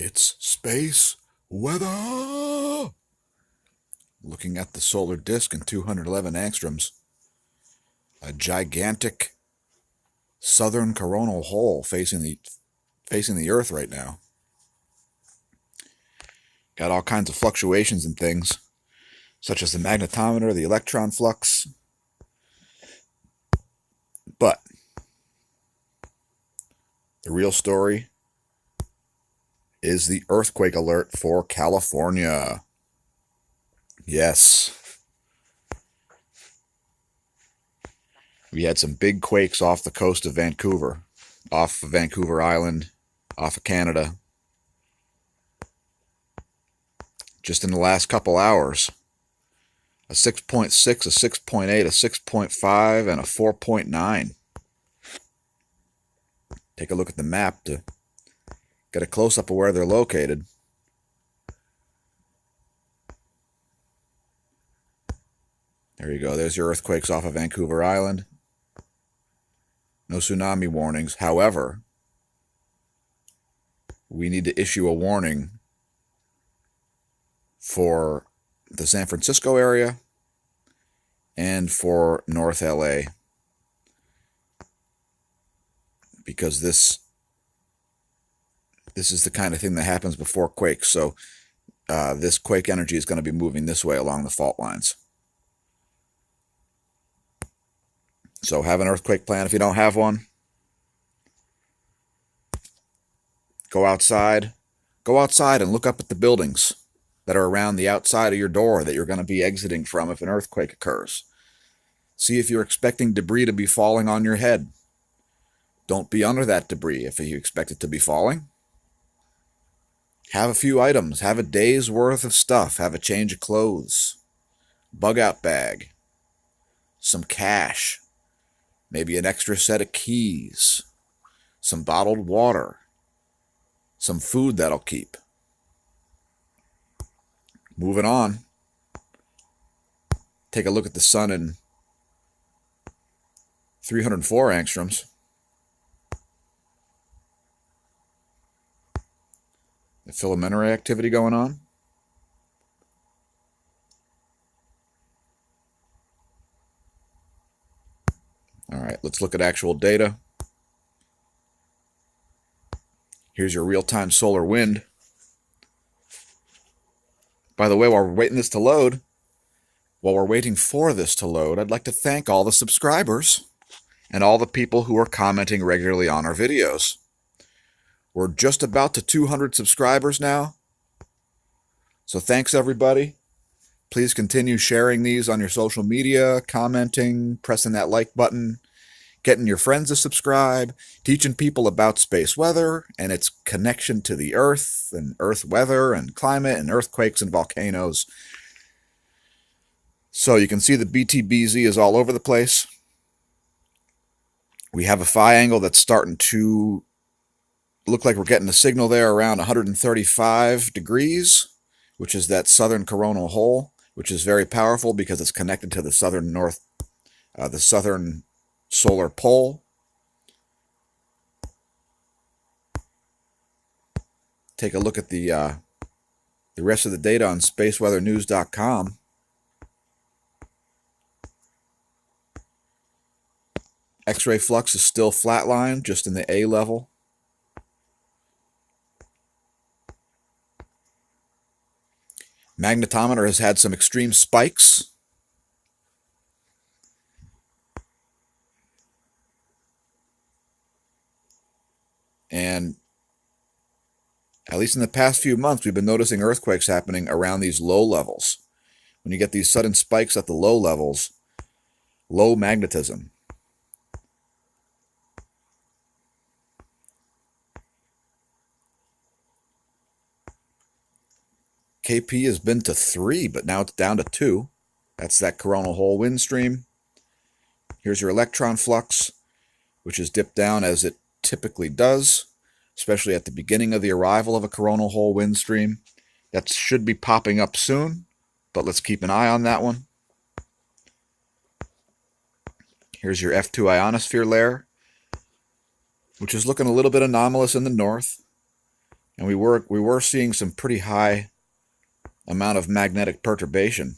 It's space weather. Looking at the solar disk in 211 angstroms. A gigantic southern coronal hole facing the Earth right now. Got all kinds of fluctuations and things, such as the magnetometer, the electron flux. But the real story is the earthquake alert for California. Yes. We had some big quakes off the coast of Vancouver, off of Vancouver Island, off of Canada. Just in the last couple hours. A 6.6, a 6.8, a 6.5, and a 4.9. Take a look at the map to get a close-up of where they're located. There you go. There's your earthquakes off of Vancouver Island. No tsunami warnings. However, we need to issue a warning for the San Francisco area and for North LA, because this is the kind of thing that happens before quakes. So this quake energy is going to be moving this way along the fault lines. So have an earthquake plan. If you don't have one, go outside. Go outside and look up at the buildings that are around the outside of your door that you're going to be exiting from if an earthquake occurs. See if you're expecting debris to be falling on your head. Don't be under that debris if you expect it to be falling. Have a few items. Have a day's worth of stuff. Have a change of clothes. Bug out bag. Some cash. Maybe an extra set of keys. Some bottled water. Some food that'll keep. Moving on. Take a look at the sun in 304 angstroms. The filamentary activity going on. All right, let's look at actual data. Here's your real-time solar wind. By the way, while we're waiting for this to load, I'd like to thank all the subscribers and all the people who are commenting regularly on our videos. We're just about to 200 subscribers now. So thanks, everybody. Please continue sharing these on your social media, commenting, pressing that like button, getting your friends to subscribe, teaching people about space weather and its connection to the Earth and Earth weather and climate and earthquakes and volcanoes. So you can see the BTBZ is all over the place. We have a phi angle that's starting to look like we're getting a signal there around 135 degrees, which is that southern coronal hole, which is very powerful because it's connected to the southern solar pole. Take a look at the rest of the data on spaceweathernews.com. X-ray flux is still flatlined, just in the A level. Magnetometer has had some extreme spikes. And at least in the past few months, we've been noticing earthquakes happening around these low levels. When you get these sudden spikes at the low levels, low magnetism. KP has been to 3, but now it's down to 2. That's that coronal hole wind stream. Here's your electron flux, which is dipped down as it typically does, especially at the beginning of the arrival of a coronal hole wind stream. That should be popping up soon, but let's keep an eye on that one. Here's your F2 ionosphere layer, which is looking a little bit anomalous in the north. And we were seeing some pretty high amount of magnetic perturbation.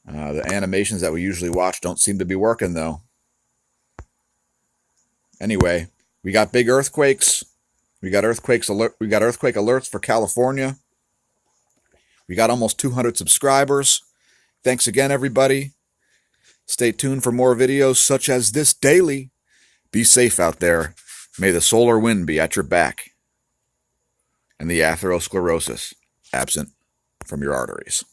The animations that we usually watch don't seem to be working, though. Anyway, we got big earthquakes. We got earthquake alerts for California. We got almost 200 subscribers. Thanks again, everybody. Stay tuned for more videos such as this daily. Be safe out there. May the solar wind be at your back and the atherosclerosis absent from your arteries.